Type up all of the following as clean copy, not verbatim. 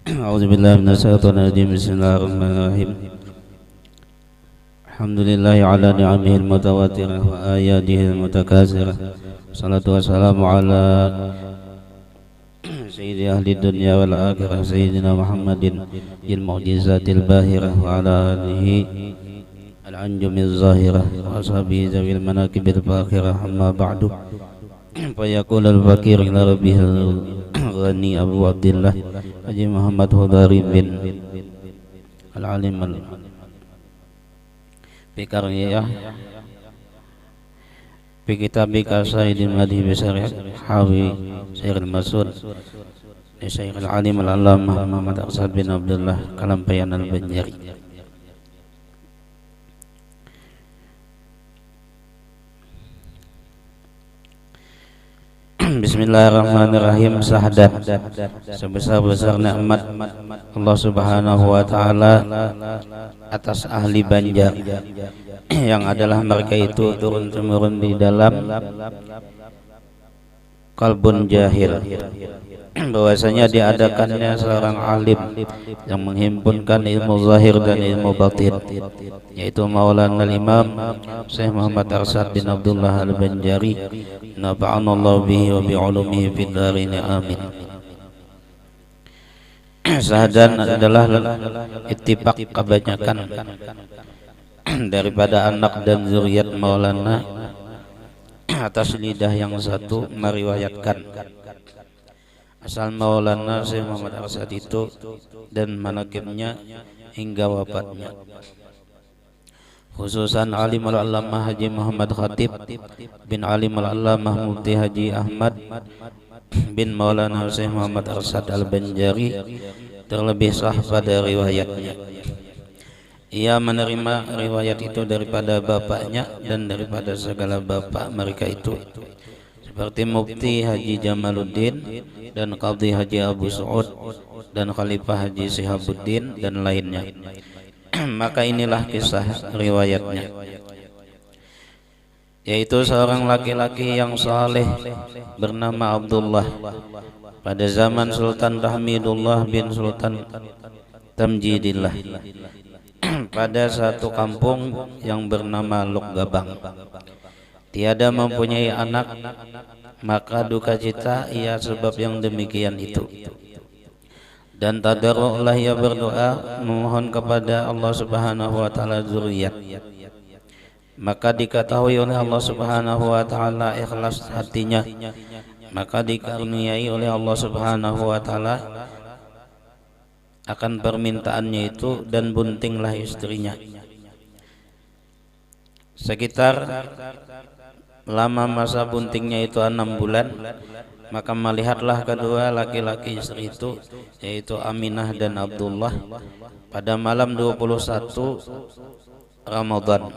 A'udzubillahi minasyaitonirrajim. Bismillahirrahmanirrahim. Alhamdulillahi ala ni'amihil mutawatirah wa ayatihil mutakasirah. Salatu wassalamu ala sayyidi ahli dunya wal akhirah sayyidina Muhammadin il mu'jizatil bahirah wa ala alihi al-anjumiz zahirah wa ashabihi zawil manakibil fakhirah. Amma ba'du. Fa yaqul al-fakir ila rabbihil ghani Abu Abdillah Haji Muhammad Hudari bin Al-Alim Al-Fikariyah fi kitabika Sayyidil Madhi Bisyariat Hawi Syekh Al-Masud Syekh Al-Alim Al-Allamah Muhammad Arsad bin Abdullah Kalampayan Al-Banjari. Bismillahirrahmanirrahim. Syahadat sebesar-besar nikmat Allah Subhanahu wa taala atas ahli Banjar yang adalah mereka itu turun temurun di dalam kalbun jahil, bahwasanya diadakannya seorang alim yang menghimpunkan ilmu zahir dan ilmu batin, yaitu Maulana Imam Syekh Muhammad Arsad bin Abdullah Al-Banjari, nafa'anallahu bihi wa bi'ulumihi fid dharin, amin. Syahadat adalah ittifaq kebanyakan daripada anak dan zuriat Maulana atas lidah yang satu meriwayatkan asal Maulana Syekh Muhammad Arsad itu dan manaqibnya hingga wafatnya, khususan Alim Al-Allamah Haji Muhammad Khatib bin Alim Al-Allamah Mufti Haji Ahmad bin Maulana Syekh Muhammad Arsad Al-Banjari terlebih sah pada riwayatnya. Ia menerima riwayat itu daripada bapaknya dan daripada segala bapak mereka itu, seperti Mufti Haji Jamaluddin dan Qadhi Haji Abu Su'ud dan Khalifah Haji Sihabuddin dan lainnya. Maka inilah kisah riwayatnya, yaitu seorang laki-laki yang saleh bernama Abdullah pada zaman Sultan Rahmidullah bin Sultan Tamjidillah pada satu kampung yang bernama Lukgabang. Tiada mempunyai anak, maka duka cita ia sebab yang demikian itu. Dan tadarru'lah ia berdoa memohon kepada Allah Subhanahu wa taala zuriat. Maka diketahui oleh Allah Subhanahu wa taala ikhlas hatinya, maka dikaruniai oleh Allah Subhanahu wa taala akan permintaannya itu, dan buntinglah istrinya. Sekitar lama masa buntingnya itu 6 bulan, maka melihatlah kedua laki-laki istri itu, yaitu Aminah dan Abdullah, pada malam 21 Ramadan,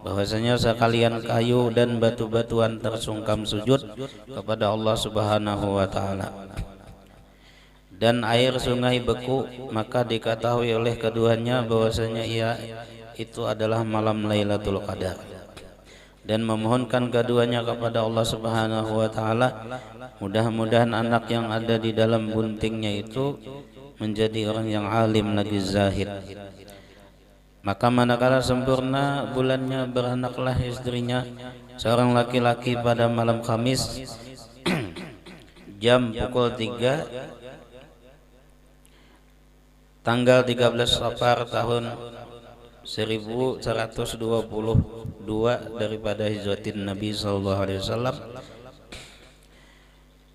bahwasanya sekalian kayu dan batu-batuan tersungkam sujud kepada Allah Subhanahu wa taala, dan air sungai beku. Maka diketahui oleh keduanya bahwasanya ia itu adalah malam Lailatul Qadar, dan memohonkan keduanya kepada Allah Subhanahu wa taala, mudah-mudahan anak yang ada di dalam buntingnya itu menjadi orang yang alim lagi zahid. Maka manakala sempurna bulannya, beranaklah istrinya seorang laki-laki pada malam Kamis jam pukul 3 tanggal 13 Safar tahun 1122 daripada hijratin Nabi sallallahu alaihi wasallam.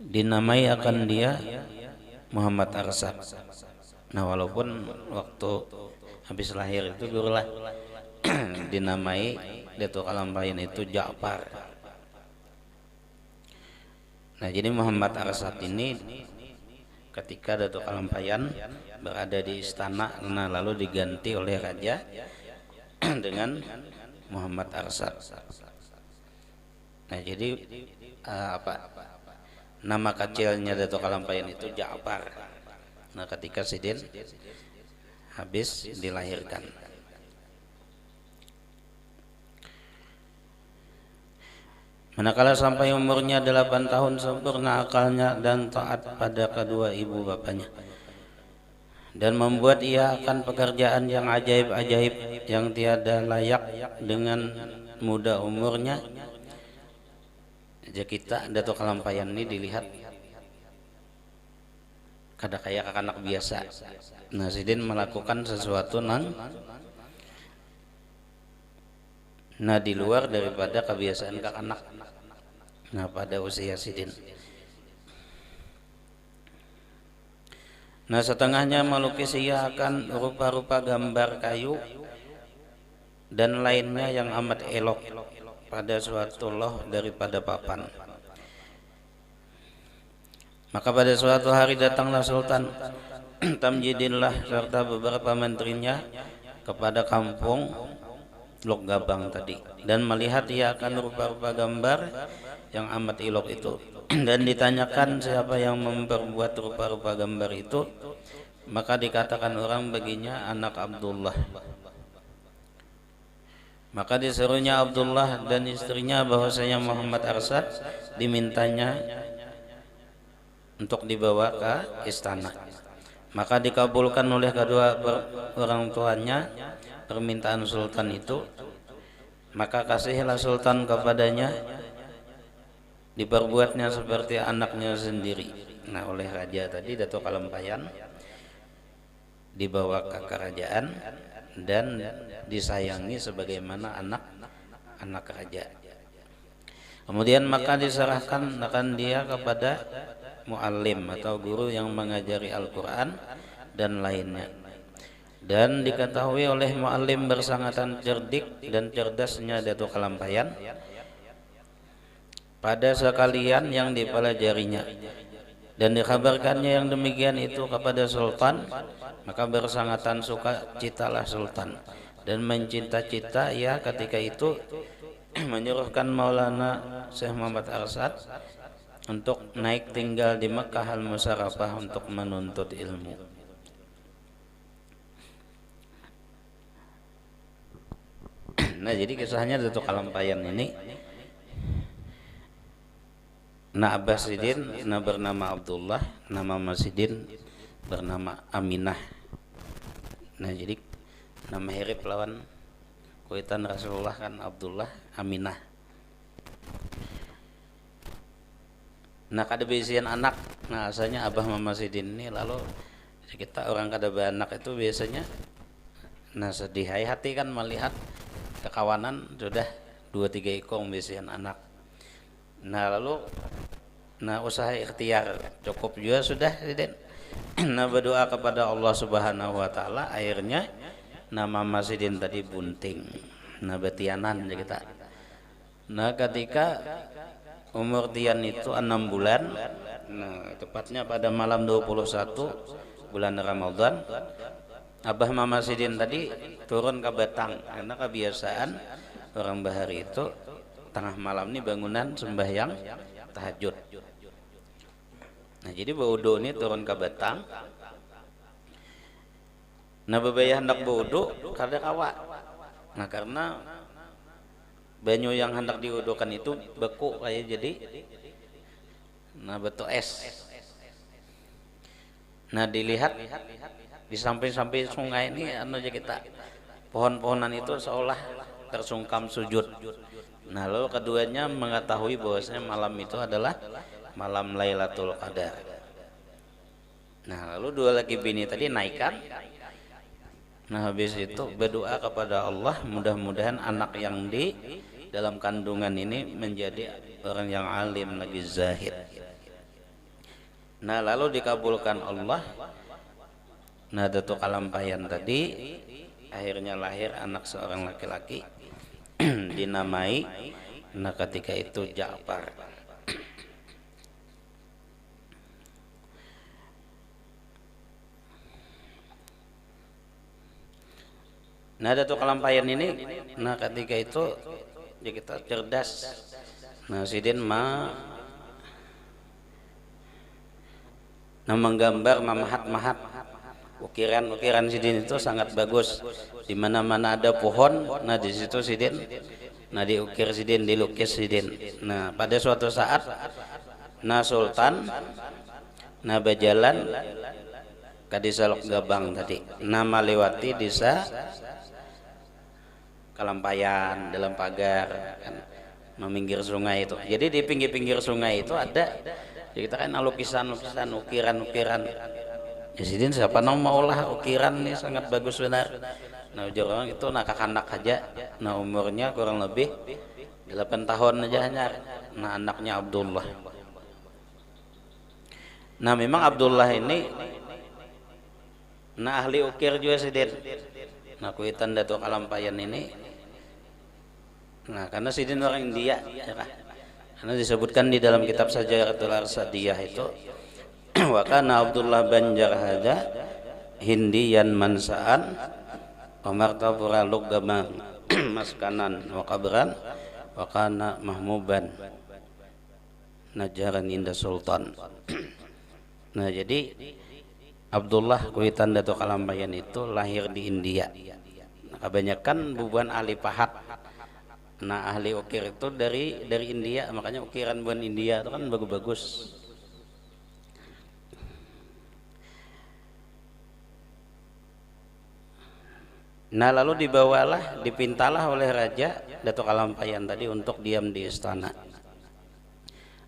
Dinamai akan dia Muhammad Arsad. Nah, walaupun waktu habis lahir itu gurulah dinamai Datuk Kalampayan itu Ja'far. Nah, jadi Muhammad Arsad ini ketika Datuk Kalampayan berada di istana, nah lalu diganti oleh raja dengan Muhammad Arsad. Nah, jadi nama kecilnya Datuk Kalampayan itu Ja'far. Nah, ketika Sidin habis dilahirkan. Manakala sampai umurnya 8 tahun sempurna akalnya dan taat pada kedua ibu bapaknya. dan membuat ia akan pekerjaan yang ajaib-ajaib yang tiada layak dengan muda umurnya. Aja kita Datuk Kalampayan ini dilihat kada kayak anak biasa. Nah, Sidin melakukan sesuatu di luar daripada kebiasaan anak. Nah, pada usia Sidin. Nah, setengahnya melukis ia akan rupa-rupa gambar kayu dan lainnya yang amat elok pada suatu loh daripada papan. Maka pada suatu hari datanglah Sultan Tamjidillah serta beberapa menterinya kepada kampung Lok Gabang tadi, dan melihat ia akan rupa-rupa gambar yang amat elok itu. Dan ditanyakan siapa yang memperbuat rupa-rupa gambar itu, maka dikatakan orang baginya anak Abdullah. Maka disuruhnya Abdullah dan istrinya bahwasanya Muhammad Arsad dimintanya untuk dibawa ke istana. Maka dikabulkan oleh kedua orang tuanya permintaan sultan itu. Maka kasihlah sultan kepadanya, diperbuatnya seperti anaknya sendiri. Nah, oleh raja tadi Datuk Kalampayan dibawa ke kerajaan dan disayangi sebagaimana anak raja. Kemudian maka diserahkan akan dia kepada muallim atau guru yang mengajari Al-Quran dan lainnya. Dan diketahui oleh muallim bersangatan cerdik dan cerdasnya Datuk Kalampayan pada sekalian yang dipelajarinya, dan dikabarkannya yang demikian itu kepada sultan. Maka bersangatan suka citalah sultan dan mencinta-cita ia ketika itu menyuruhkan Maulana Syekh Muhammad Arsad untuk naik tinggal di Mekkah Al-Musarrafah untuk menuntut ilmu. Nah, jadi kisahnya Datuk Kalampayan ini, nah Abah Sidin bernama Abdullah, nama Masidin bernama Aminah. Nah, jadi nama hirip lawan kuitan Rasulullah kan Abdullah Aminah. Nah, kada bisian anak. Nah, asalnya Abah Mama Sidin ini, lalu kita orang kada beranak itu biasanya sedih hati kan melihat kekawanan sudah 2-3 ekor bisian anak. Nah, lalu usaha ikhtiar cukup juga sudah Sidin. Berdoa kepada Allah Subhanahu wa taala, akhirnya nama Masidin tadi bunting. Betianan aja kita. Ketika umur Tian itu 6 bulan, tepatnya pada malam 21 bulan Ramadan, Abah Mama Sidin tadi turun ke Batang, karena kebiasaan orang bahari itu tengah malam ini bangunan sembahyang tahajud. Nah, jadi baudo ini turun ke Batang. Nah, bebayah hendak baudo kada kawa. Nah, karena banyu yang hendak diudukan itu beku kayak jadi betul es. Nah, dilihat di samping-samping sungai ini aja kita pohon-pohonan itu seolah tersungkam sujud. Nah, lalu keduanya mengetahui bahwasanya malam itu adalah malam Lailatul Qadar. Nah, lalu dua laki bini tadi naikkan. Nah, habis itu berdoa kepada Allah, mudah-mudahan anak yang di dalam kandungan ini menjadi orang yang alim lagi zahid. Nah, lalu dikabulkan Allah. Nah, Datuk Kalampayan tadi akhirnya lahir anak seorang laki-laki dinamai ketika itu Ja'far. Nah, Datuk Kalampayan ini ketika itu ya kita cerdas. Nah, Sidin menggambar memahat-mahat. Ukiran Sidin itu sangat bagus. Di mana-mana ada pohon, di situ Sidin diukir Sidin, dilukis Sidin. Nah, pada suatu saat Sultan berjalan ka desa Lok Gabang tadi. Nama lewati desa Kalampayan dalam pagar kan, meminggir sungai itu. Jadi di pinggir-pinggir sungai itu ada kita kan lukisan-lukisan, ukiran-ukiran. Ya sidin siapa maulah ukiran ini sangat bagus benar. Nah ujar orang itu anak aja. Nah umurnya kurang lebih 8 tahun aja hanya. Nah anaknya Abdullah. Nah memang Abdullah ini nah ahli ukir juga sidin. Nah kuitan Datuk Kalampayan ini. Nah karena sidin orang India ya kan? Karena disebutkan di dalam kitab Sajaratul Arsadiyah itu wa kana Abdullah Banjar hada Hindiyan mansaan wa martabura Luggamang maskanan wa qabran wa kana mahmuban najaran inda sultan. Nah jadi Abdullah kuitan Datuk Kalampayan itu lahir di India. Nah, kebanyakan bubuhan ahli pahat. Nah ahli ukir itu dari India, makanya ukiran buan India itu kan bagus-bagus. Nah lalu dipintalah oleh Raja Datuk Kalampayan tadi untuk diam di istana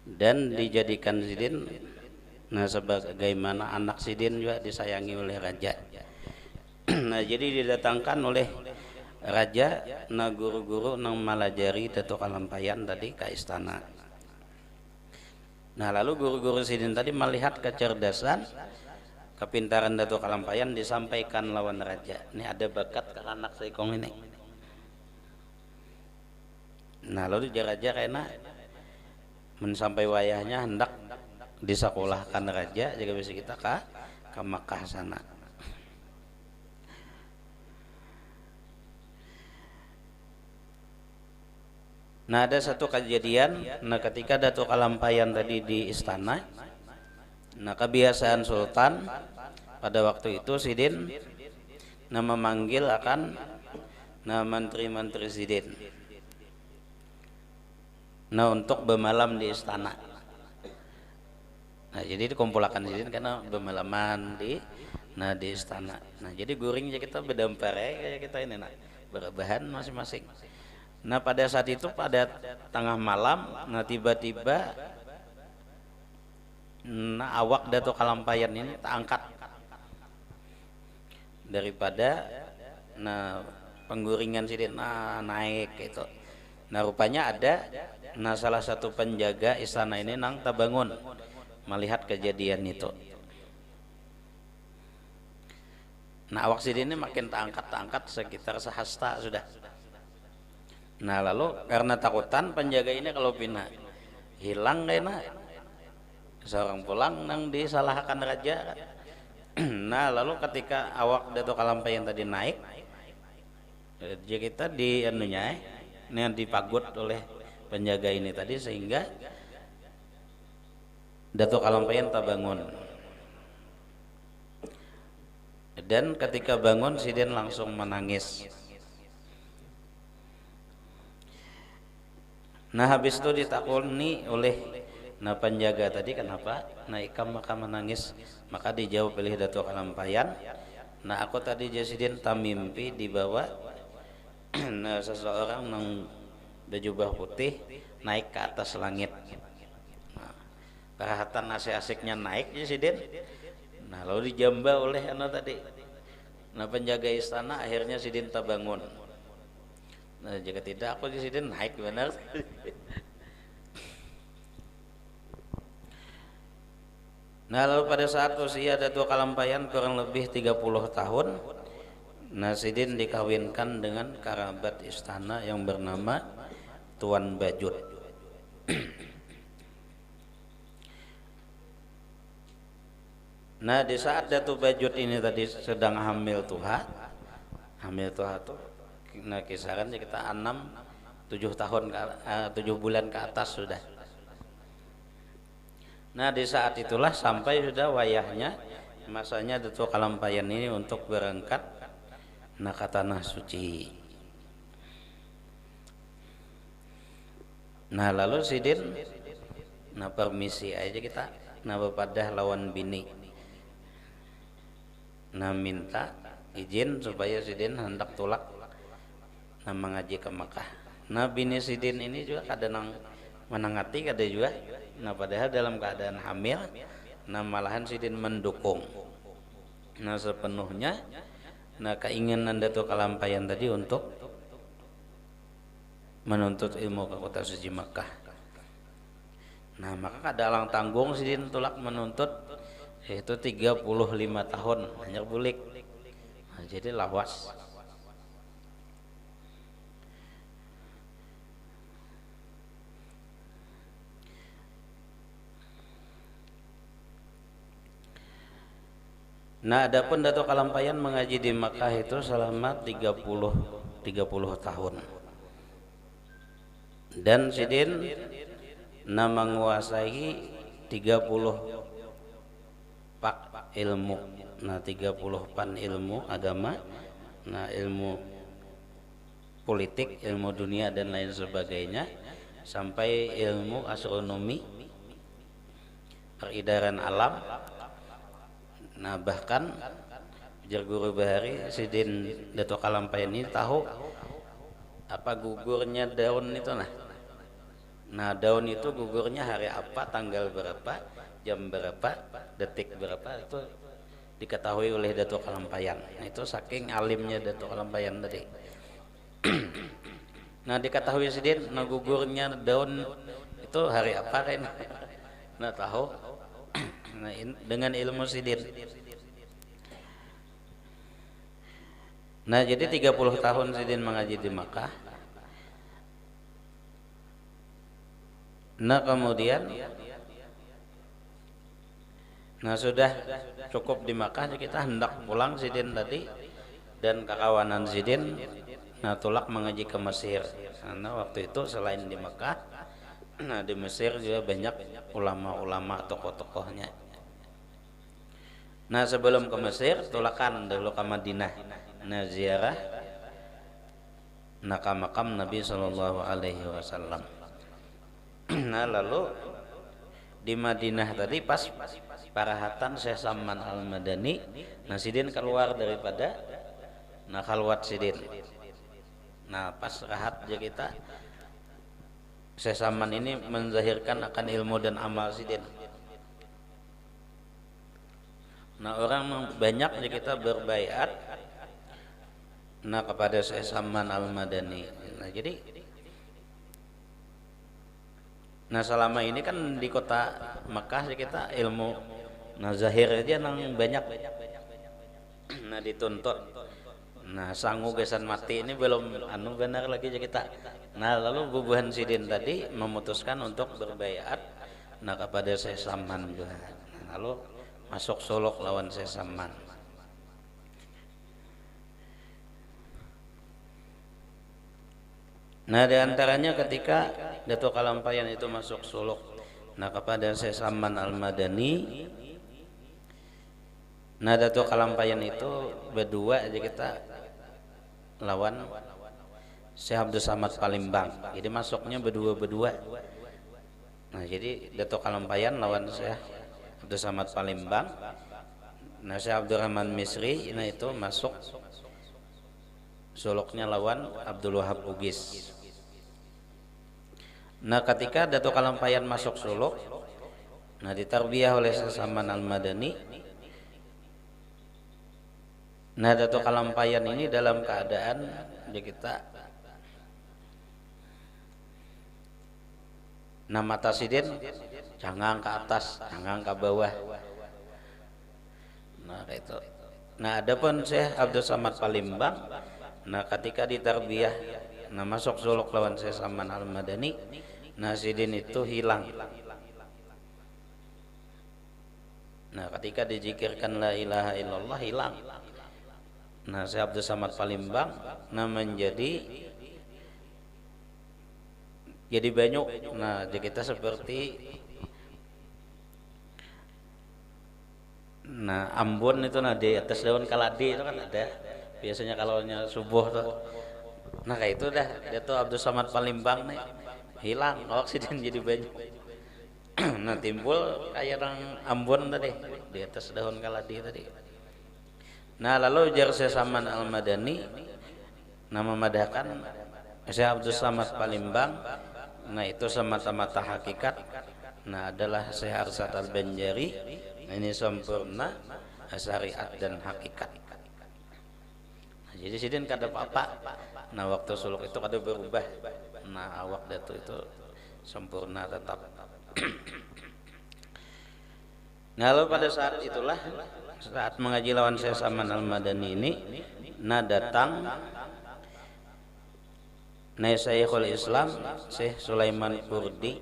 dan dijadikan sidin. Nah sebagaimana anak sidin juga disayangi oleh raja. Nah jadi didatangkan oleh raja na guru-guru nang malajari Datuk Kalampayan tadi ke istana. Nah lalu guru-guru sidin tadi melihat kecerdasan, kepintaran Datuk Kalampayan disampaikan lawan raja. Ini ada bakat ke anak seikong ini. Nah lalu raja karena mensampai wayahnya hendak disekolahkan raja jika bisa kita ke Makkah sana. Nah ada satu kejadian, nah ketika Datuk Kalampayan tadi di istana, nah kebiasaan sultan pada waktu itu sidin memanggil akan menteri-menteri sidin untuk bermalam di istana. Nah jadi dikumpulkan sidin karena bermalaman di istana. Nah jadi guringnya kita bedampar kayak kita ini berbahan masing-masing. Nah pada saat itu pada tengah malam, nah tiba-tiba awak Datuk Kalampayan ini tak angkat daripada pengguringan sidin naik itu. Nah rupanya ada salah satu penjaga istana ini nang tabangun melihat kejadian itu. Nah awak sidin ini makin tak angkat sekitar sehasta sudah. Nah lalu karena takutan penjaga ini kalau pindah hilang kayaknya seorang pulang nang disalahkan raja. Nah lalu ketika awak Datuk Kalampayan tadi naik, jadi kita di anunya yang dipagut oleh penjaga ini tadi sehingga Datuk Kalampayan tak bangun. Dan ketika bangun sidin langsung menangis. Nah habis itu ditakuni oleh penjaga tadi kenapa? Nah ikam maka menangis. Maka dijawab oleh Datuk Kalampayan. Nah aku tadi jasidin tamimpi dibawa seseorang nang berjubah putih naik ke atas langit. Perhatian asik-asiknya naik jasidin. Nah lalu dijamba oleh tadi. Nah penjaga istana akhirnya sidin tak bangun. Nah jika tidak aku jasidin naik benar. Nah lalu pada saat usia Datuk Kalampayan kurang lebih 30 tahun, nah sidin dikawinkan dengan kerabat istana yang bernama Tuan Bajut. Nah di saat Datuk Bajut ini tadi sedang hamil tuha tuh, nah kisaran kita 7 tahun 7 bulan ke atas sudah. Nah di saat itulah sampai sudah wayahnya masanya Datuk Kalampayan ini untuk berangkat ke tanah suci. Nah lalu sidin permisi aja kita bepadah lawan bini. Nah minta izin supaya Sidin hendak tulak nah mengaji ke Makkah. Nah bini Sidin ini juga kadang menangati kada juga. Nah padahal dalam keadaan hamil, nah malahan Sidin mendukung. Nah sepenuhnya, nah keinginan Datuk Kalampayan tadi untuk menuntut ilmu ke kota suci Makkah. Nah maka kada alang tanggung Sidin tulak menuntut yaitu 35 tahun hanya bulik. Nah, jadi lawas. Nah adapun Datuk Kalampayan mengaji di Makkah itu selama 30 tahun. Dan Sidin menguasai 30 pak ilmu. Nah 30 pan ilmu agama, nah ilmu politik, ilmu dunia dan lain sebagainya, sampai ilmu astronomi, peredaran alam. Nah bahkan ujar Guru Bahari, Sidin Datuk Kalampayan ini tahu apa gugurnya daun itu. Nah daun itu gugurnya hari apa, tanggal berapa, jam berapa, detik berapa, itu diketahui oleh Datuk Kalampayan. Nah, itu saking alimnya Datuk Kalampayan tadi. Nah diketahui Sidin, nah gugurnya daun itu hari apa kan? Nah tahu. Nah, dengan ilmu Sidin. Nah jadi 30 tahun Sidin mengaji di Makkah. Nah kemudian, nah sudah cukup di Makkah, kita hendak pulang Sidin tadi dan kekawanan Sidin. Nah tulak mengaji ke Mesir. Karena waktu itu selain di Makkah, nah di Mesir juga banyak ulama-ulama, tokoh-tokohnya. Nah sebelum ke Mesir tulakan dulu ke Madinah. Nah ziarah nah ke makam Nabi Sallallahu Alaihi Wasallam. Nah lalu di Madinah tadi pas parahatan Syekh Saman Al-Madani, nah Sidin keluar daripada nah khalwat Sidin. Nah pas rahat aja kita, Syekh Saman ini menzahirkan akan ilmu dan amal Sidin. Nah orang banyak ya kita berbaiat nah kepada Syekh Saman Al-Madani. Nah jadi nah selama ini kan di kota Makkah ya kita ilmu nah zahir aja nang banyak nah dituntut. Nah sangu gesan mati ini belum benar lagi ya kita. Nah lalu bubuhan Sidin tadi memutuskan untuk berbaiat nah kepada Syekh Saman juga. Nah, lalu masuk Solok lawan Syekh Saman. Nah diantaranya ketika Datuk Kalampayan itu masuk Solok nah kepada Syekh Saman Al-Madani. Nah Datuk Kalampayan itu berdua aja kita lawan Syekh Abdul Samad Palembang. Jadi masuknya berdua. Nah jadi Datuk Kalampayan lawan Syekh Abdul Samad Palembang. Nah Syekh Abdurrahman Misri nah itu masuk Soloknya lawan Abdul Wahab Ugis. Nah ketika Datuk Kalampayan masuk Solok, nah ditarbiyah oleh Syekh Saman Al-Madani. Nah Datuk Kalampayan ini dalam keadaan dia kita nah mata Sidin jangan ke atas, jangan ke bawah. Nah itu. Nah adapun Syekh Abdul Samad Palembang, nah ketika ditarbiyah, nah masuk Solok lawan Syekh Saman Al-Madani, nah Sidin itu hilang. Nah ketika dizikirkan la ilaha illallah hilang. Nah Syekh Abdul Samad Palembang, nah menjadi banyak. Nah kita seperti nah Ambon itu nah di atas daun kaladi itu kan ada biasanya kalau subuh tuh. Nah kayak itu dah dia tuh Abdul Samad Palembang nih hilang oksigen jadi banyak. Nah timbul kayak orang Ambon tadi di atas daun kaladi tadi. Nah lalu ujar Syekh Saman Al-Madani, nama madahkan Syekh Abdul Samad Palembang. Nah itu semata-mata hakikat. Nah adalah Syekh Arsad Al-Banjari. Ini sempurna syariat dan hakikat. Nah, jadi sidin kada apa-apa. Nah waktu suluk itu kada berubah. Nah awak datu itu sempurna tetap. Nah lalu pada saat itulah, saat mengaji lawan Syekh Saman Al-Madani ini, nah datang Syekhul Islam Syekh Sulaiman Kurdi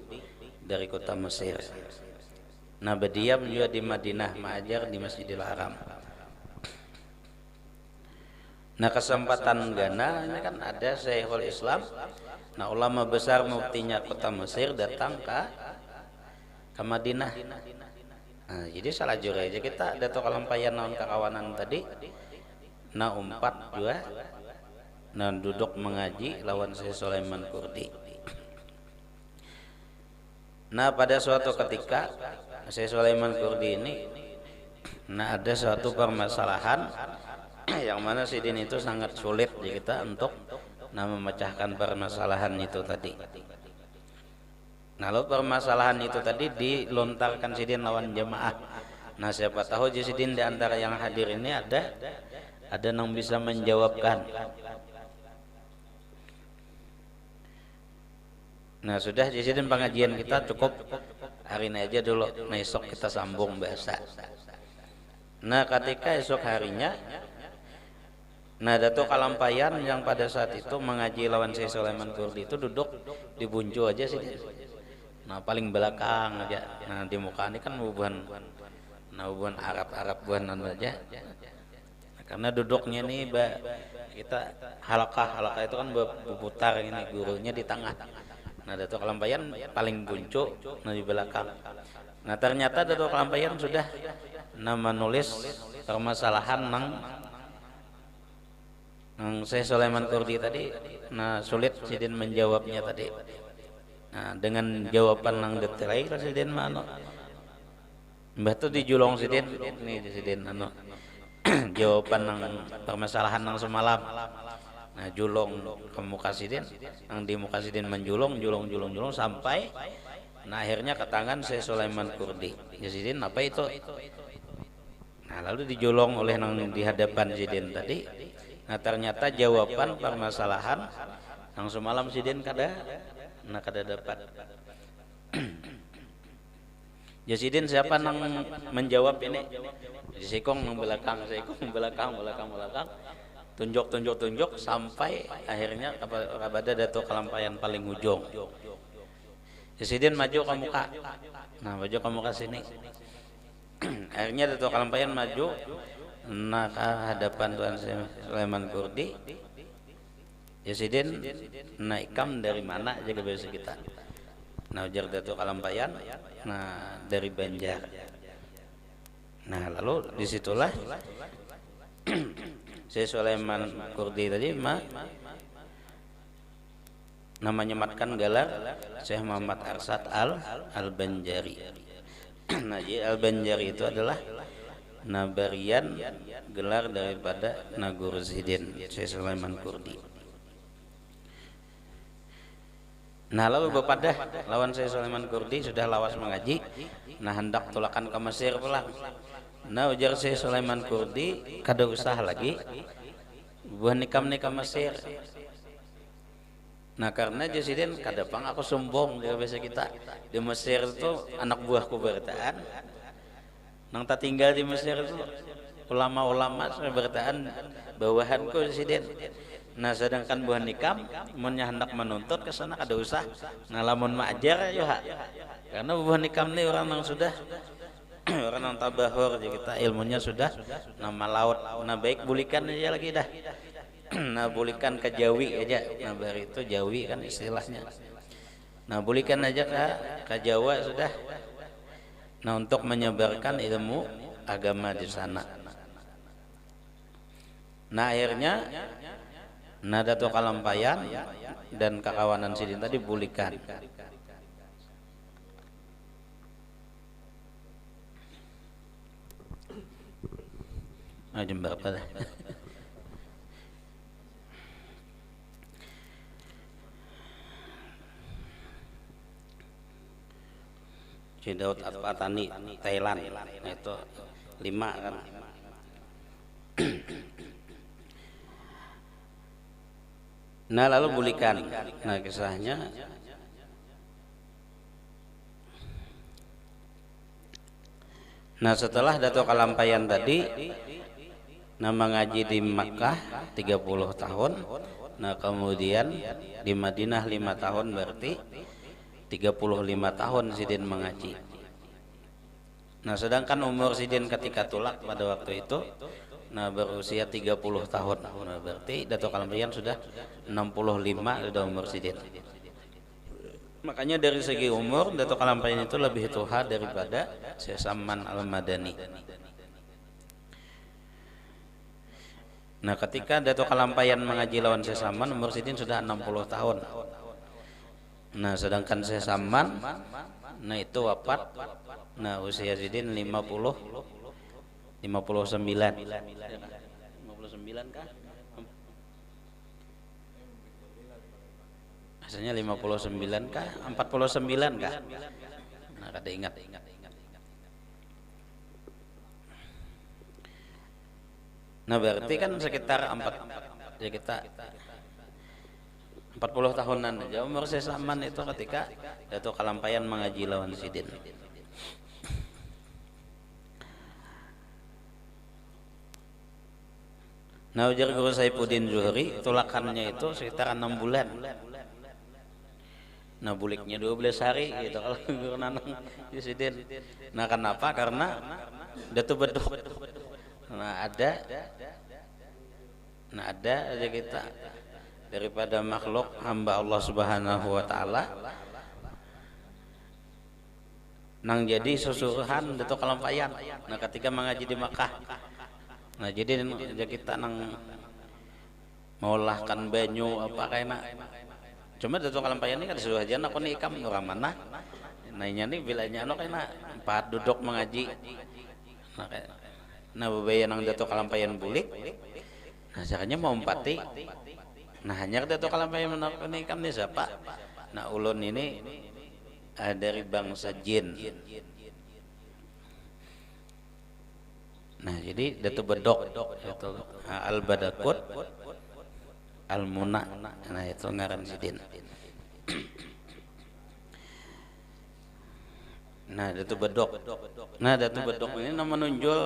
dari kota Mesir. Nah berdiam juga di Madinah, mengajar di Masjidil Haram. Nah kesempatan gana ini kan ada Syekhul Islam. Nah ulama besar muftinya kota Mesir datang ke Madinah. Nah, jadi salah juga aja kita ada kalampayan naon kakawanan tadi. Nah umpat juga. Nah duduk mengaji lawan Syekh Sulaiman Kurdi. Nah pada suatu ketika Syekh Sulaiman Kurdi ini, nah ada suatu permasalahan yang mana sidin itu sangat sulit di kita untuk memecahkan permasalahan itu tadi. Nah lalu permasalahan itu tadi dilontarkan sidin lawan jemaah. Nah siapa tahu sidin di antara yang hadir ini ada yang bisa menjawabkan. Nah sudah jadi pengajian kita cukup hari ini aja dulu. Nah esok kita sambung bahasa. Nah ketika esok harinya, nah Datuk Kalampayan yang pada saat itu mengaji lawan Syekh Sulaiman Kurdi itu duduk di buncu aja sih. Nah paling belakang aja. Nah di muka ini kan hubungan Arab buan aja. Nah, karena duduknya nih kita halakah itu kan berputar ini, gurunya di tengah. Nah Datuk Kalampayan paling buncu, nah di belakang. Nah ternyata Datuk Kalampayan sudah menulis permasalahan nang Syekh Sulaiman Kurdi tadi. Nah sulit sidin menjawabnya tadi. Nah dengan jawaban nang detail sidin mano mbah tu dijulong sidin nih sidin jawaban nang permasalahan nang semalam. Nah julung ke muka sidin, yang di muka sidin menjulung sampai nah akhirnya ke tangan Syekh Sulaiman Kurdi. Ya sidin apa itu? Nah lalu dijulung oleh nang di hadapan sidin tadi. Nah ternyata jawaban permasalahan nang semalam sidin kada dapat. Ya sidin siapa nang menjawab ini? Sikong nang belakang, tunjuk sampai akhirnya kepada Datuk Kalampayan paling ujung. Sidin maju ke muka. Nah maju ke muka sini. Akhirnya Datuk Kalampayan maju ke hadapan Tuan Sulaiman Kurdi. Sidin naikam dari mana jaga bahasa kita. Nah ujar Datuk Kalampayan, nah dari Banjar. Nah lalu disitulah Syekh Sulaiman Kurdi tadi namanya matkan gelar Syekh Muhammad Arsad Al-Banjari. Nah Al-Banjari itu adalah barian gelar daripada Guru Sidin Syekh Sulaiman Kurdi. Nah lalu bepadah lawan Syekh Sulaiman Kurdi sudah lawas mengaji. Nah hendak tulakan ke Mesir pulang. Nah ujar Syekh Sulaiman Kurdi kada usah lagi buah nikam Mesir. Nah karena Jasidin kada pang aku sombong di bahasa kita. Di Mesir itu anak buahku bertaan. Nang tak tinggal di Mesir itu ulama-ulama bertaan bawahanku Jasidin. Nah sedangkan buah nikam munnya hendak menuntut ke sana kada usah. Nah lamun maajar yo ha. Karena buah nikam ini orang yang sudah orang yang tabahur jadi kita ilmunya sudah nama laut. Nah baik bulikan aja lagi dah. Nah bulikan ke Jawi aja. Nah baru itu Jawi kan istilahnya. Nah bulikan aja ke Jawa sudah. Nah untuk menyebarkan ilmu agama di sana. Nah akhirnya Nadatul Kalampayan dan kakawanan Sidin tadi bulikan. Jam berapa dah? Cidaud Atpatani Thailand. Nah, itu 5 kan. Nah lalu bulikan. Nah kisahnya setelah Datuk Kalampayan tadi mengaji di Makkah 30 tahun. Nah kemudian di Madinah 5 tahun, berarti 35 tahun Sidin mengaji. Nah sedangkan umur Sidin ketika tulak pada waktu itu berusia 30 tahun. Nah berarti Datuk Kalampayan sudah 65 sudah umur Sidin. Makanya dari segi umur Datuk Kalampayan itu lebih tua daripada Syekh Saman Al-Madani. Nah ketika Datuk Kalampayan mengaji lawan Syekh Saman, umur Sidin sudah 60 tahun. Nah sedangkan Syekh Saman itu wafat usia Sidin 59 kah? Rasanya 59 kah? 49 kah? Nah kada ingat. Nah berarti kan sekitar 40 tahunan aja umur Syekh Saman itu ketika Datuk Kalampayan mengaji lawan Sidin. Nah ujar Guru Saifuddin Zuhri, tulakannya itu sekitar 6 bulan. Nah buliknya 12 hari gitu kalau Guru Nanang Sidin. Nah kenapa? Karena Datuk beduk. Nah ada aja kita daripada makhluk hamba Allah Subhanahu wa taala nang jadi susuruhan Datuk Kalampayan. Nah ketika mengaji di Makkah. Nah jadi kita nang maulahkan banyu apa kayaknya. Cuma Datuk Kalampayan ini kan disuruh aja aku nikam orang mana. Nah ini bilanya kayaknya 4 duduk mengaji. Nah bebayang nang Datuk Kalampayan bulik. Nah caranya mau empati. Nah hanya Datuk Kalampayan nikam nih siapa? Nah ulun ini dari bangsa jin. Nah jadi Datuk Bedok itu Al-Badakut Al-Muna. Nah itu ngaran Sidin. Nah Datuk Bedok. Nah Datuk Bedok ini menunjul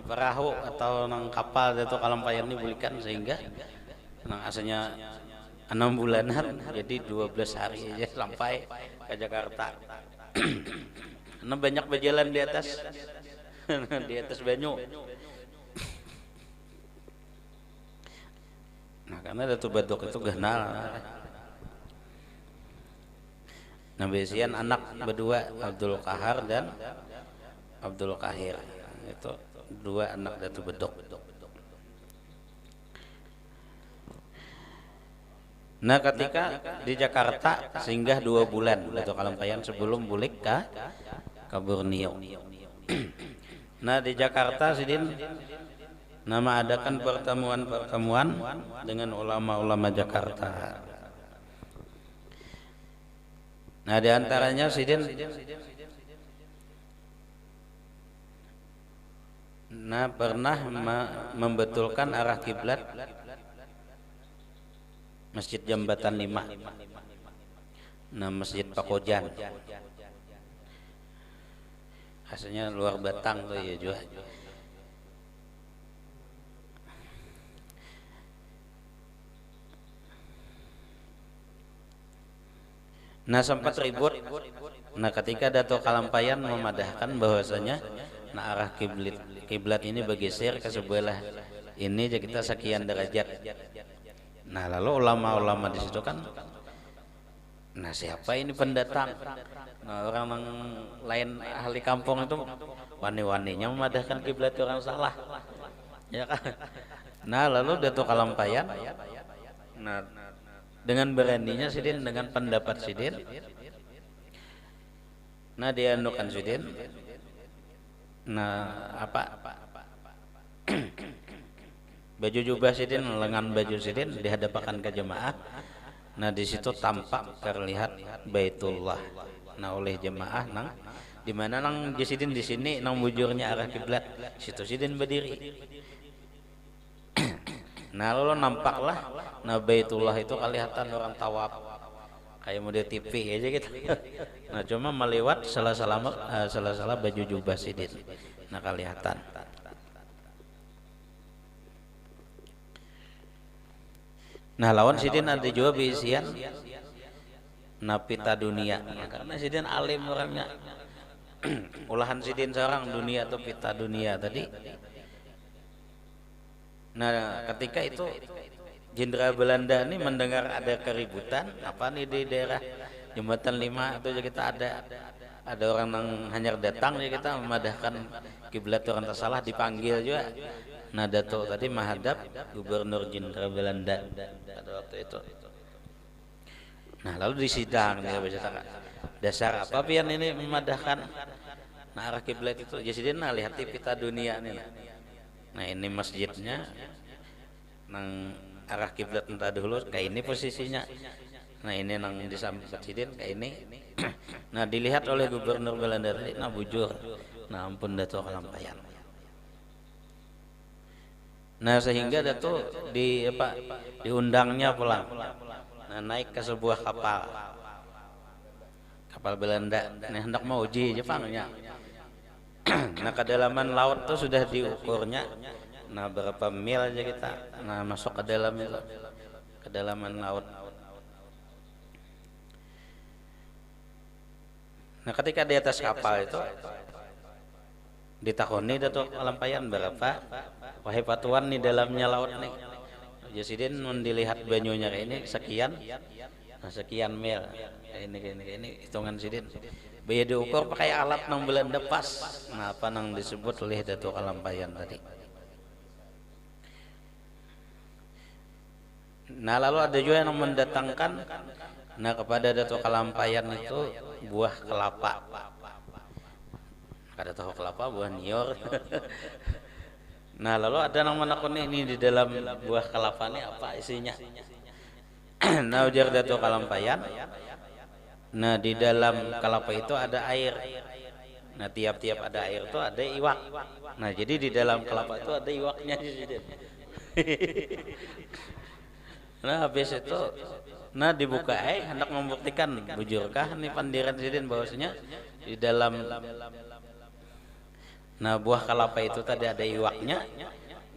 perahu atau nang kapal Datuk Kalampayan ini bulikan sehingga asalnya 6 bulanan jadi 12 hari aja sampai ke Jakarta. Karena banyak berjalan di atas banyu. Nah karena Datuk Bedok itu genal. Nah besian anak berdua, Abdul Kahar dan Abdul Kahir. Itu 2 anak Datuk Bedok. Nah ketika di Jakarta singgah 2 bulan Datuk Kalampayan sebelum bulik ke Borneo. Nah di Jakarta Sidin adakan pertemuan dengan ulama-ulama Jakarta. Nah di antaranya Sidin pernah membetulkan arah kiblat Masjid Jambatan 5. Masjid Pakojan. Asalnya luar Batang tuh ya juga. Nah sempat ribut. Nah ketika Datuk Kalampayan memadahkan bahwasanya arah kiblat ini bergeser ke sebelah ini kita sekian derajat. Nah lalu ulama-ulama di situ kan, siapa ini pendatang? Orang yang lain ahli kampung itu wani-waninya memadahkan kiblat orang salah, ya kan? Nah lalu Datuk Kalampayan, dengan beraninya Sidin, dengan pendapat Sidin, dianukan Sidin. baju jubah sidin, lengan baju sidin dihadapkan ke jemaah. Nah di situ tampak terlihat Baitullah. Nah oleh jemaah nang di mana nang sidin di sini nang bujurnya arah kiblat, situ sidin berdiri. Nah lalu nampaklah nah Baitullah itu kelihatan orang tawaf kayak model TV aja gitu. Nah cuma melewat salah-salah baju jubah sidin. Nah kelihatan. Nah lawan sidin ada juga bisian napita dunia, ya, karena sidin alim orangnya. Ulahan sidin seorang dunia atau pita dunia tadi. Nah ketika itu Jenderal Belanda ini mendengar ada keributan apa nih di daerah Jembatan 5 itu kita ada orang yang hanyar datang ya, kita memadahkan kiblat orang tersalah, dipanggil juga. Nah Dato tadi menghadap Gubernur Jenderal Belanda pada waktu itu. Nah lalu disidang dia berkata, dasar apa pian ini memadahkan nah arah kiblat itu. Jadi nah lihat pita dunia nih. Nah ini masjidnya nang arah kiblat entah dulu kayak ini posisinya. Nah ini nang di samping presiden kayak ini. Nah dilihat oleh Gubernur Belanda tadi, nah bujur. Nah ampun Dato kelampayan. Nah sehingga Dato diundangnya pulang. Nah naik ke sebuah kapal Belanda. Nah hendak mau uji Jepangnya. Nah kedalaman laut tuh sudah diukurnya. Nah berapa mil aja kita. Nah masuk ke dalam itu, kedalaman laut. Nah ketika di atas kapal itu ditakoni Dato kelampayan berapa wahai patuan di dalamnya laut nih. Presiden mendilihat banyunya ini sekian, nah sekian mil. Ini hitungan sidin. Biaya diukur pakai alat nang Belanda pas. Nah apa nang disebut oleh Dato kelampayan tadi. Nah lalu ada juga yang mendatangkan nah kepada Dato kelampayan itu buah kelapa. Kada tahu kelapa, buah nior. Nah lalu ada yang menakuni ini di dalam buah kelapa ini apa isinya. Nah ujar Dato kelampayan, nah di dalam kelapa itu ada air. Nah tiap-tiap ada air itu ada iwak. Nah jadi di dalam kelapa itu ada iwaknya. Nah habis itu nah dibuka hendak membuktikan bujurkah nih pandiran sidin bahwasanya di dalam nah buah kelapa itu tadi ada iwaknya.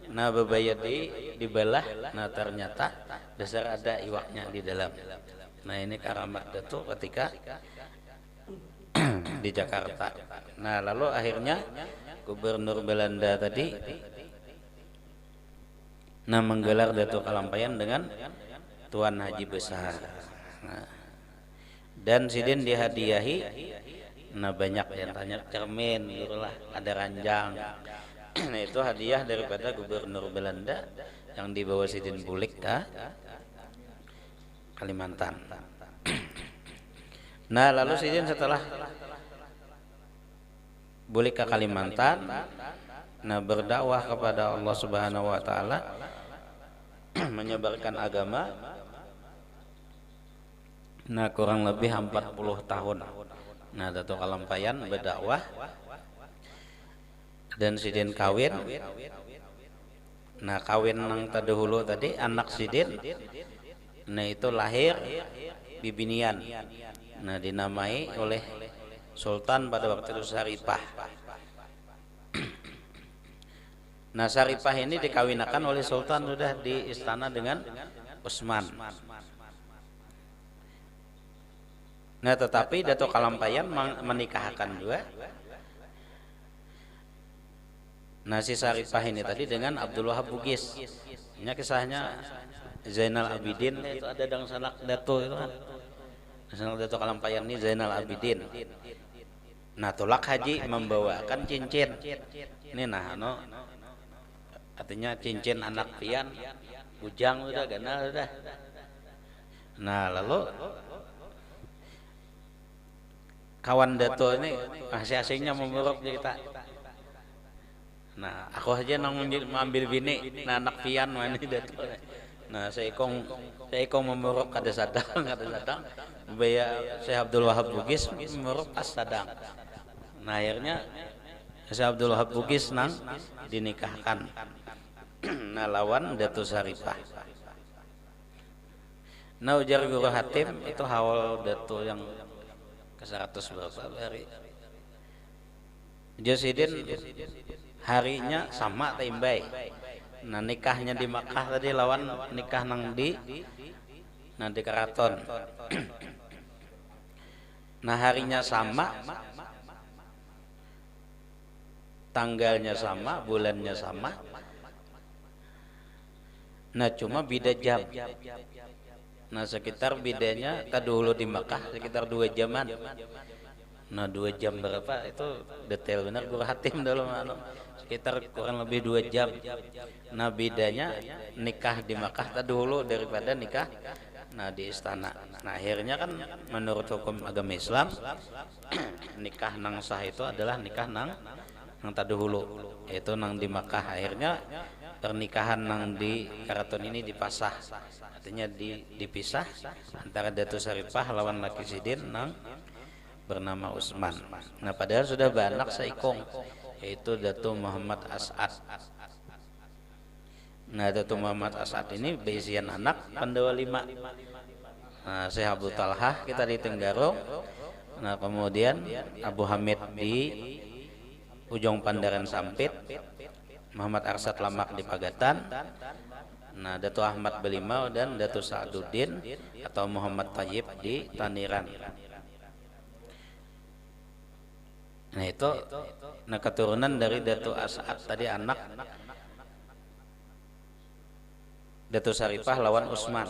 Nah bebaya dibelah, nah ternyata dasar ada iwaknya di dalam. Nah ini karamat Dato ketika di Jakarta. Nah lalu akhirnya Gubernur Belanda tadi nah menggelar Dato kelampayan dengan Tuan Haji Besar. Nah, dan sidin dihadiahi nah banyak diantaranya cermin gitulah, ada ranjang. Nah itu hadiah daripada Gubernur Belanda yang dibawa sidin Bulik ke Kalimantan. Nah lalu sidin setelah Bulik ke Kalimantan, nah berdakwah kepada Allah Subhanahu wa taala, menyebarkan agama. Nah kurang lebih 40 tahun. Nah Dato kelampayan berdakwah dan sidin kawin. Nah kawin nang terdahulu tadi anak sidin. Nah itu lahir bibinian. Nah dinamai oleh Sultan pada waktu itu Saripah. Nah Saripah ini dikawinakan oleh Sultan sudah di istana dengan Utsman. Nah tetapi Dato kelampayan menikahkan juga nah si Saripah ini tadi dengan Abdul Wahab Bugis. Ini kisahnya Zainal Abidin itu ada dalam sanak Dato itu kan. Sanak Dato kelampayan ini Zainal Abidin. Nah tulak haji membawakan cincin. Ini nah artinya cincin anak pian bujang udah ganal udah. Nah lalu kawan Dato ini masih asingnya memburuk kita. Nah aku aja nang mengambil bini nah anak pian mana dato. Nah saya ikong memuruk kada sadang baya Syekh Abdul Wahab Bugis memuruk pas sadang. Nah akhirnya Syekh Abdul Wahab Bugis nang dinikahkan. Nah lawan Datu Saripah. Nah ujar Guru Hatim itu hawal Datu yang ke-100 berapa hari. Josidin harinya sama timbai. Nah nikahnya di Makkah tadi lawan nikah nang di keraton. Nah harinya sama, tanggalnya sama, bulannya sama. Nah cuma beda jam. Nah sekitar bedanya kadulu di Makkah sekitar 2 jaman. Nah 2 jam berapa itu detail benar Guru Hatim dulu sekitar kurang lebih 2 jam. Nah bedanya nikah di Makkah dahulu daripada nikah nah di istana. Nah akhirnya kan menurut hukum agama Islam nikah nang sah itu adalah nikah nang tadahulu yaitu nang di Makkah. Akhirnya pernikahan nang di keraton ini dipasah, artinya dipisah antara Datu Saripah lawan laki sidin nang bernama Utsman. Nah padahal sudah beranak seikong yaitu Datu Muhammad As'ad. Nah Datu Muhammad As'ad ini beisian anak Pandawa 5. Nah Syekh Abu Talhah kita di Tenggarong. Nah kemudian Abu Hamid di Ujung Pandaran Sampit, Muhammad Arsad Lamak di Pagatan. Nah Datu Ahmad Belimau dan Datu Sa'duddin atau Muhammad Tayyib di Taniran. Nah itu nah keturunan dari Datu As'ad tadi anak Datu Saripah lawan Utsman.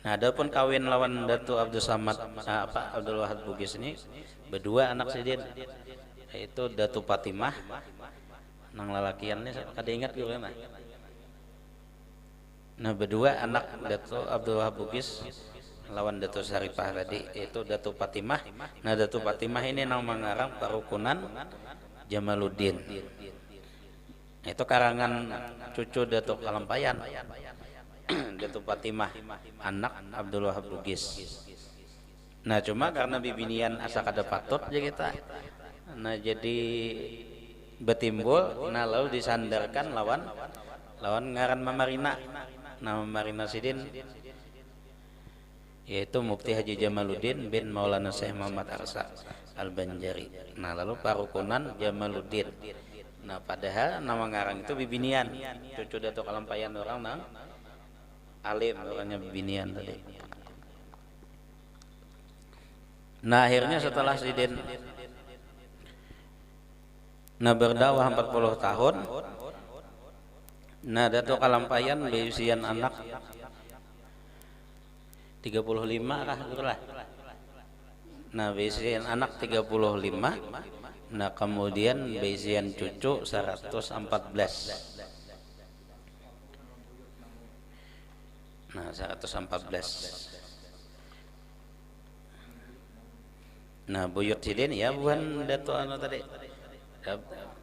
Nah adapun kawin lawan Datu Abdul Samad Abdul Wahab Bugis ini berdua anak sidin yaitu Datu Fatimah nang lalakiannya kada ingat gue mah. Nah berdua anak Datu Abdul Wahab Bugis lawan Datu Saripah tadi yaitu Datu Fatimah. Nah Datu Fatimah ini nang mengarang Parukunan Jamaluddin. Itu karangan cucu Datu Kalampayan. Datu Fatimah anak Abdul Wahab Bugis. Nah cuma karena bibinian asa kada patut aja kita. Nah jadi betimbul nah lalu disandarkan lawan ngaran Mamarina. Nah Mamarina sidin yaitu Mufti Haji Jamaluddin bin Maulana Syekh Muhammad Arsad Al-Banjari. Nah lalu Parukunan Jamaluddin. Nah padahal nama ngarang itu bibinian cucu Datu Kalampayan orang nang alim orangnya bibinian tadi. Nah akhirnya setelah sidin nah berdakwah 40 tahun nah Datu Kalampayan berusian anak 35 lah. Nah berusian anak 35. Nah kemudian beisian cucu 114. Nah 114. Nah buyut sidin ya bukan Datu anu tadi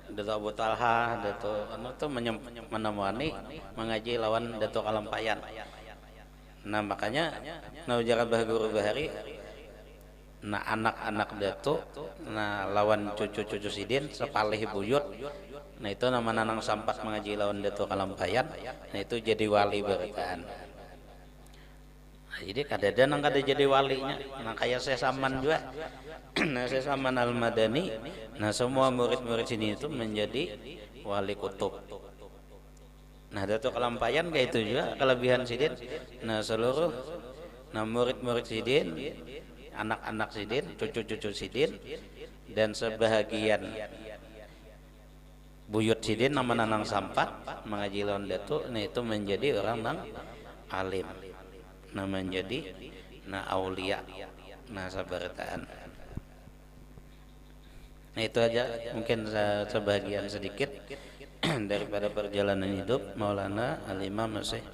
Datu Abu Talha Datu anu tuh menemani mengaji lawan Datu Kalampayan. Nah makanya nah ujar Abah Guru Bahari nah anak-anak Datu nah lawan cucu-cucu sidin sepalih buyut. Nah itu nama nanang sampat mengaji lawan Datu Kalampayan. Nah itu jadi wali berkaan. Nah, jadi kadada nang kada jadi walinya. Nah kayak saya Saman juga. Nah saya Saman Al-Madani. Nah semua murid-murid sini itu menjadi wali kutub. Nah Datu Kalampayan kayak itu juga kelebihan sidin. Nah seluruh nah murid-murid sidin, anak-anak sidin, cucu-cucu sidin, dan sebahagian buyut sidin nama nanang sampat mengaji lawan Datu. Nah itu menjadi orang nang alim. Nah menjadi nah aulia. Nah sabarataan. Nah itu aja mungkin sebagian sedikit daripada perjalanan hidup Maulana Al-Imam Syekh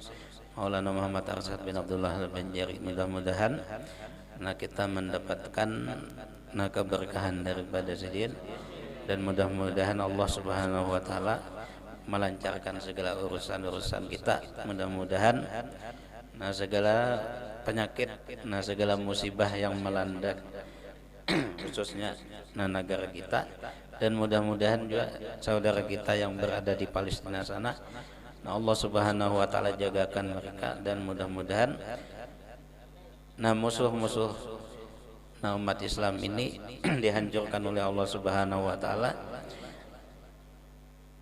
Maulana Muhammad Arsad bin Abdullah Al-Banjari. Mudah-mudahan nah kita mendapatkan nah keberkahan daripada sidin dan mudah-mudahan Allah Subhanahu wa taala melancarkan segala urusan-urusan kita. Mudah-mudahan segala penyakit, segala musibah yang melanda khususnya negara kita, dan mudah-mudahan juga saudara kita yang berada di Palestina sana, Allah Subhanahu wa taala jagakan mereka, dan mudah-mudahan musuh-musuh umat Islam ini dihancurkan oleh Allah Subhanahu wa taala.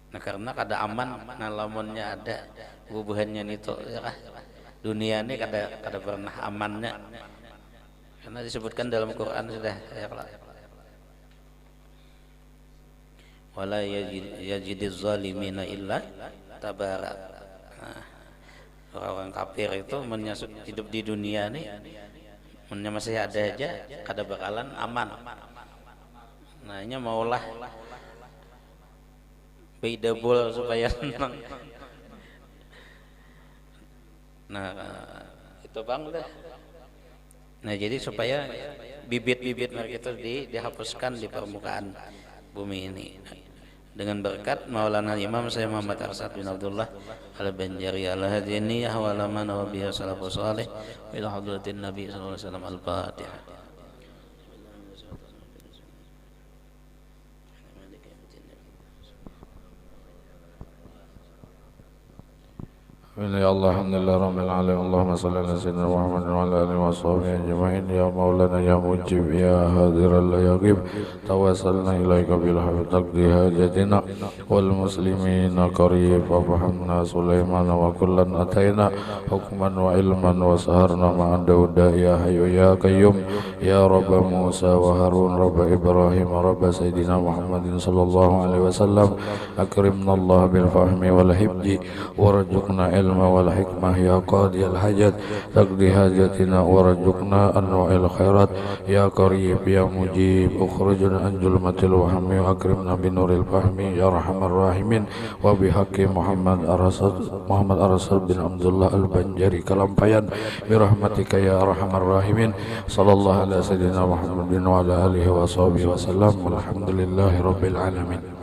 Karena kada aman lamunnya ada hubungannya itu ya, dunia ini kada pernah amannya, karena disebutkan dalam Quran sudah ya, wala yajidiz zalimina illa tabara. Orang kafir itu menyasut hidup di dunia ini, masih ada aja kada bakalan aman. Ini maulah beda bol supaya senang. Itu bang udah. Jadi supaya bibit-bibit mereka itu dihapuskan di permukaan bumi ini. Dengan berkat Maulana Imam Syekh Muhammad Arsad bin Abdullah Al-Banjari Al-Hadiniyah wa laman wa biha salafus salih ila hadratin Nabi sallallahu alaihi wasallam. Al-Fatihah. Ya Allah, alhamdulillah rabbil alamin. Allahumma salli ala sayyidina Muhammad wa ala alihi wa sahbihi ajma'in. Ya Maulana ya Mujib ya Hadiral la yaqib, tawassalna ilaika bil haqqi taqdi hajatina wal muslimina qarib wa fahamna Sulaiman wa kullan ataina hukman wa ilman wa saharna ma'a Dauda ya hayyu ya qayyum ya Rabb Musa wa Harun, Rabb Ibrahim, Rabb sayyidina Muhammadin sallallahu alaihi wasallam. Akrimna Allah bil fahmi wal hibji warzuqna wal hikmah ya qadi al hajat, taqdi hajatina warzuqna anwa'il khairat ya qarib ya mujib, ukhrijna an zulmatil wahmi wa akrimna bi nuril fahmi ya arhamar rahimin. Wa bi haqqi Muhammad Arsad bin Abdullah Al-Banjari Kalampayan, bi rahmatika ya arhamar rahimin. Sallallahu ala sayyidina Muhammadin wa ala alihi wa sahbihi wa sallam. Walhamdulillahi rabbil alamin.